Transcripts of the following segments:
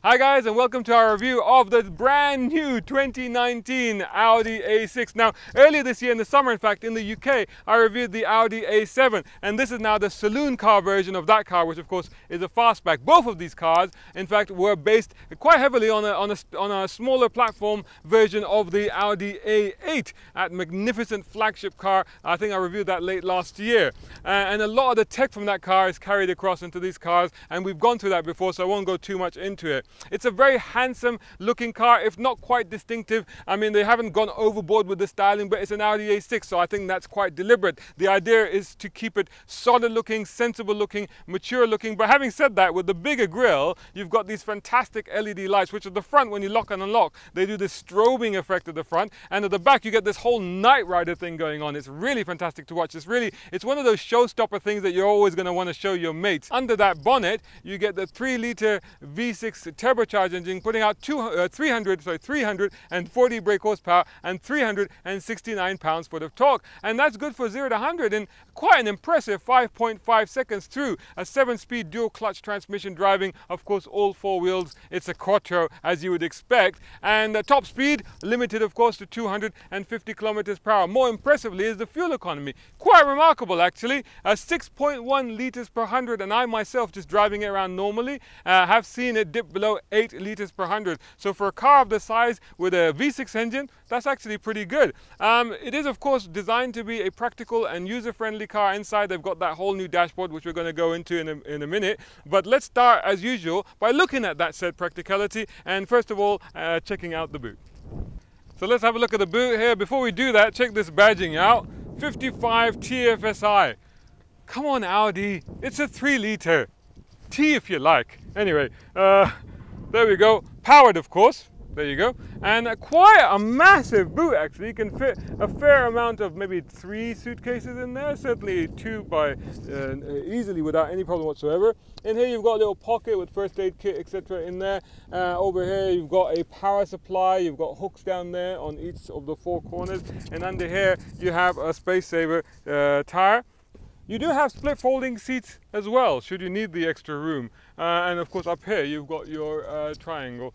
Hi guys, and welcome to our review of the brand new 2019 Audi A6. Now, earlier this year in the summer, in fact, in the UK, I reviewed the Audi A7, and this is now the saloon car version of that car, which of course is a fastback. Both of these cars, in fact, were based quite heavily on a smaller platform version of the Audi A8, that magnificent flagship car. I think I reviewed that late last year. And a lot of the tech from that car is carried across into these cars, and we've gone through that before, so I won't go too much into it. It's a very handsome looking car, if not quite distinctive. I mean, they haven't gone overboard with the styling, but it's an Audi A6, so I think that's quite deliberate. The idea is to keep it solid looking, sensible looking, mature looking. But having said that, with the bigger grille, you've got these fantastic LED lights, which at the front, when you lock and unlock, they do this strobing effect at the front, and at the back you get this whole Knightrider thing going on. It's really fantastic to watch. It's one of those showstopper things that you're always going to want to show your mates. Under that bonnet, you get the 3-litre V6 turbocharged engine, putting out 340 brake horsepower and 369 pounds-foot of torque, and that's good for 0 to 100 in quite an impressive 5.5 seconds through a 7-speed dual clutch transmission driving, of course, all 4 wheels. It's a quattro, as you would expect, and the top speed limited, of course, to 250 kilometers per hour. More impressively is the fuel economy. Quite remarkable, actually. 6.1 liters per 100, and I myself, just driving it around normally, have seen it dip below 8 liters per 100. So for a car of the size with a V6 engine, that's actually pretty good. It is, of course, designed to be a practical and user-friendly car. Inside, they've got that whole new dashboard, which we're going to go into in a minute. But let's start, as usual, by looking at that said practicality, and first of all, checking out the boot. So let's have a look at the boot here. Before we do that, check this badging out. 55 TFSI. Come on, Audi. It's a 3-litre. T if you like. Anyway, there we go. Powered, of course. There you go. And quite a massive boot, actually. You can fit a fair amount of maybe 3 suitcases in there. Certainly 2 by easily without any problem whatsoever. In here you've got a little pocket with first aid kit, etc. in there. Over here you've got a power supply. You've got hooks down there on each of the 4 corners. And under here you have a space saver tire. You do have split folding seats as well, should you need the extra room. And of course up here you've got your triangle.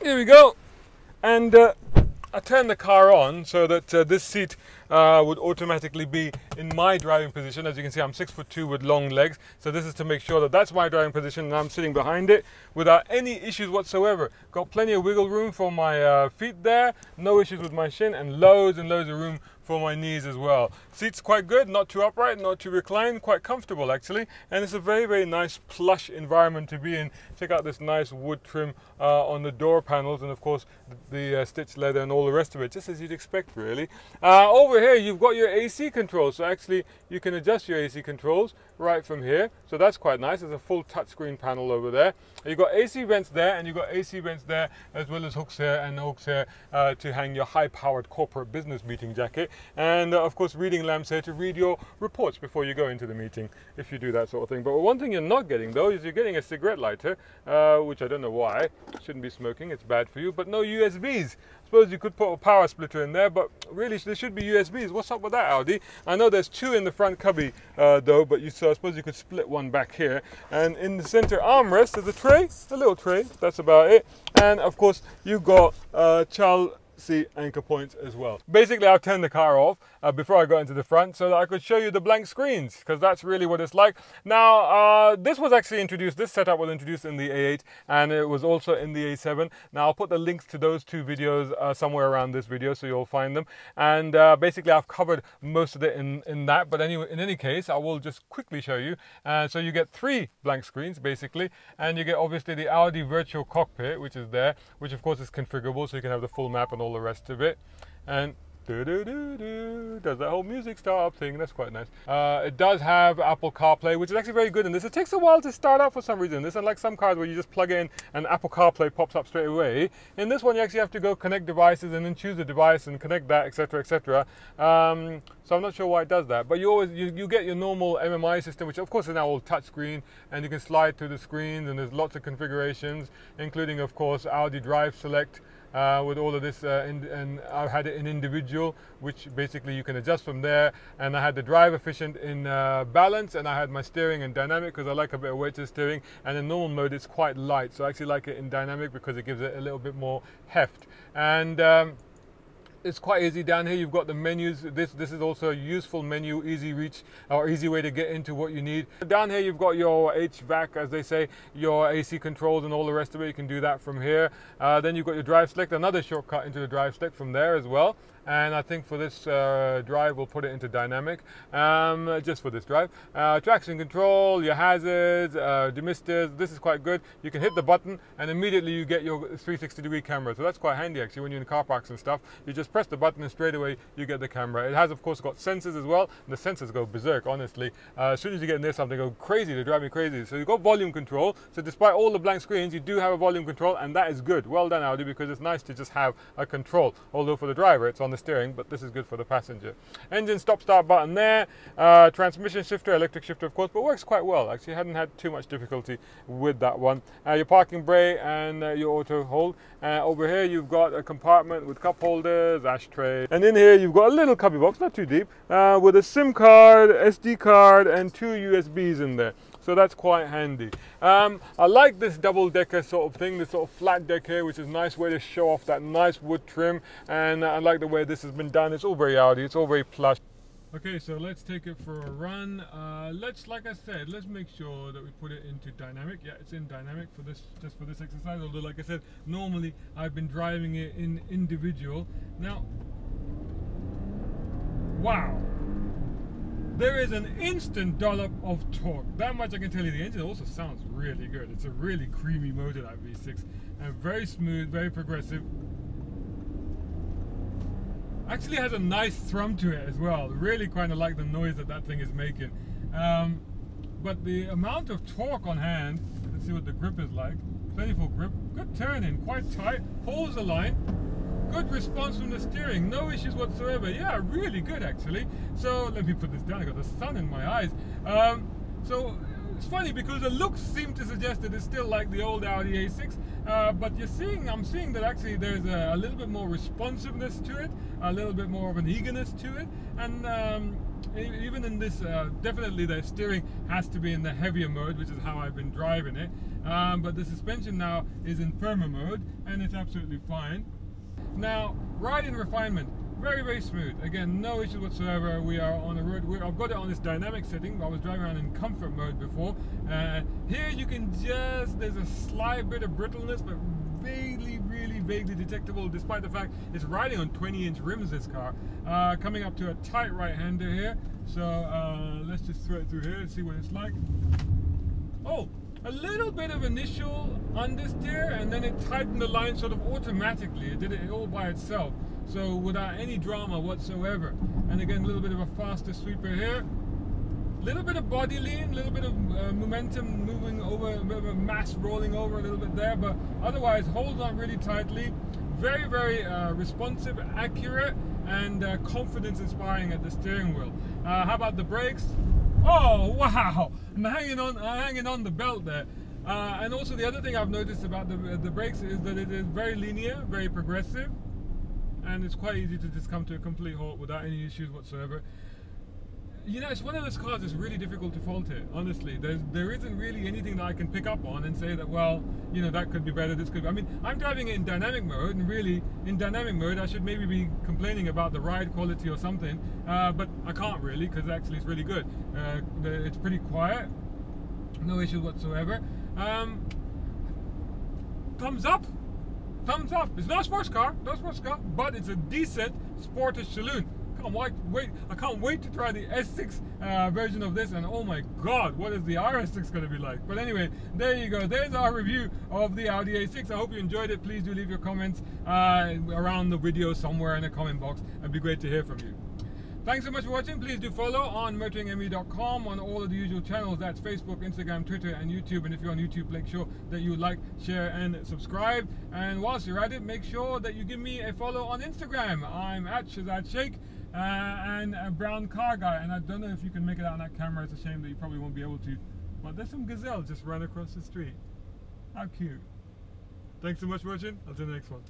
Here we go. And I turned the car on so that this seat would automatically be in my driving position. As you can see, I'm 6'2" with long legs. So this is to make sure that that's my driving position and I'm sitting behind it without any issues whatsoever. Got plenty of wiggle room for my feet there. No issues with my shin, and loads of room for my knees as well. Seats quite good, not too upright, not too reclined, quite comfortable actually. And it's a very nice plush environment to be in. Check out this nice wood trim on the door panels, and of course the stitched leather and all the rest of it, just as you'd expect really. Over here you've got your AC controls, so actually you can adjust your AC controls right from here, so that's quite nice. There's a full touchscreen panel over there. You've got AC vents there, and you've got AC vents there, as well as hooks here and hooks here to hang your high-powered corporate business meeting jacket, and of course reading lamps here to read your reports before you go into the meeting, if you do that sort of thing. But one thing you're not getting though is you're getting a cigarette lighter, which I don't know why. Shouldn't be smoking, it's bad for you, but no USBs. Suppose you could put a power splitter in there, but really there should be USBs. What's up with that, Audi? I know there's 2 in the front cubby though, but I suppose you could split one back here. And in the center armrest there's a tray, a little tray, that's about it. And of course you've got child seat anchor points as well. Basically, I've turned the car off before I got into the front so that I could show you the blank screens, because that's really what it's like. Now, this setup was introduced in the A8, and it was also in the A7. Now, I'll put the links to those 2 videos somewhere around this video, so you'll find them. And basically, I've covered most of it in that, but anyway, in any case, I will just quickly show you. So you get 3 blank screens, basically, and you get obviously the Audi virtual cockpit, which is there, which of course is configurable, so you can have the full map and all the rest of it. And does that whole music start thing. That's quite nice. It does have Apple CarPlay, which is actually very good in this. It takes a while to start up for some reason. This, unlike some cars where you just plug in and Apple CarPlay pops up straight away. In this one, you actually have to go connect devices and then choose a device and connect that, etc., etc. So I'm not sure why it does that, but you get your normal MMI system, which of course is now all touchscreen, and you can slide through the screens, and there's lots of configurations, including of course Audi Drive Select, with all of this, and I had it in individual, which basically you can adjust from there. And I had the drive efficient in balance, and I had my steering in dynamic because I like a bit of weight to the steering. And in normal mode, it's quite light, so I actually like it in dynamic because it gives it a little bit more heft. And it's quite easy. Down here you've got the menus. This is also a useful menu, easy reach or easy way to get into what you need. Down here you've got your HVAC, as they say, your AC controls and all the rest of it. You can do that from here. Then you've got your drive select, another shortcut into the drive select from there as well. And I think for this drive we'll put it into dynamic, just for this drive. Traction control, your hazards, demisters, this is quite good. You can hit the button and immediately you get your 360-degree camera, so that's quite handy actually when you're in car parks and stuff. You just press the button and straight away you get the camera. It has of course got sensors as well, and the sensors go berserk honestly. As soon as you get near something, they go crazy, they drive me crazy. So you've got volume control, so despite all the blank screens you do have a volume control, and that is good. Well done Audi, because it's nice to just have a control, although for the driver it's on the steering, but this is good for the passenger. Engine stop start button there, transmission shifter, electric shifter of course, but works quite well actually. Hadn't had too much difficulty with that one. Your parking brake and your auto hold. Over here you've got a compartment with cup holders, ashtray, and in here you've got a little cubby box, not too deep, with a SIM card, SD card and 2 USBs in there. So that's quite handy. I like this double-decker sort of thing, this sort of flat deck here, which is a nice way to show off that nice wood trim, and I like the way this has been done. It's all very Audi, it's all very plush. Okay, so let's take it for a run. Like I said, let's make sure that we put it into dynamic. Yeah, it's in dynamic for this, just for this exercise, although like I said, normally I've been driving it in individual. Now, wow. There is an instant dollop of torque. That much I can tell you. The engine also sounds really good. It's a really creamy motor, that V6, and very smooth, very progressive. Actually has a nice thrum to it as well. Really kind of like the noise that that thing is making. But the amount of torque on hand, let's see what the grip is like. Plentiful grip, good turning, quite tight, holds the line. Good response from the steering, no issues whatsoever. Yeah, really good actually. So let me put this down, I got the sun in my eyes. So it's funny because the looks seem to suggest that it's still like the old Audi A6, but I'm seeing that actually there's a little bit more responsiveness to it, a little bit more of an eagerness to it, and even in this, definitely the steering has to be in the heavier mode, which is how I've been driving it, but the suspension now is in firmer mode, and it's absolutely fine. Now, riding refinement, very, very smooth. Again, no issues whatsoever. We are on the road. I've got it on this dynamic setting. I was driving around in comfort mode before. Here you can there's a slight bit of brittleness, but vaguely, really vaguely detectable, despite the fact it's riding on 20-inch rims, this car. Coming up to a tight right-hander here. So let's just throw it through here and see what it's like. Oh! A little bit of initial understeer, and then it tightened the line sort of automatically. It did it all by itself, so without any drama whatsoever. And again, a little bit of a faster sweeper here. Little bit of body lean, a little bit of momentum moving over, a bit of a mass rolling over a little bit there, but otherwise holds on really tightly. Very, very responsive, accurate, and confidence inspiring at the steering wheel. How about the brakes? Oh wow! I'm hanging on the belt there. And also the other thing I've noticed about the brakes is that it is very linear, very progressive, and it's quite easy to just come to a complete halt without any issues whatsoever. You know, it's one of those cars that's really difficult to fault it, honestly. There isn't really anything that I can pick up on and say that, well, you know, that could be better, this could be. I mean, I'm driving it in dynamic mode, and really, in dynamic mode, I should maybe be complaining about the ride quality or something, but I can't really, because actually it's really good. It's pretty quiet, no issues whatsoever. Thumbs up! Thumbs up! It's not a sports car, but it's a decent sportage saloon. I can't wait to try the S6 version of this, and oh my god, what is the RS6 going to be like? But anyway, there you go. There's our review of the Audi A6. I hope you enjoyed it. Please do leave your comments around the video somewhere in the comment box. It'd be great to hear from you. Thanks so much for watching. Please do follow on motoringme.com on all of the usual channels. That's Facebook, Instagram, Twitter, and YouTube. And if you're on YouTube, make sure that you like, share, and subscribe. And whilst you're at it, make sure that you give me a follow on Instagram. I'm at Shazad Sheikh. And a brown car guy, and I don't know if you can make it out on that camera. It's a shame that you probably won't be able to, but there's some gazelles just run across the street. How cute. Thanks so much for watching. I'll see you in the next one.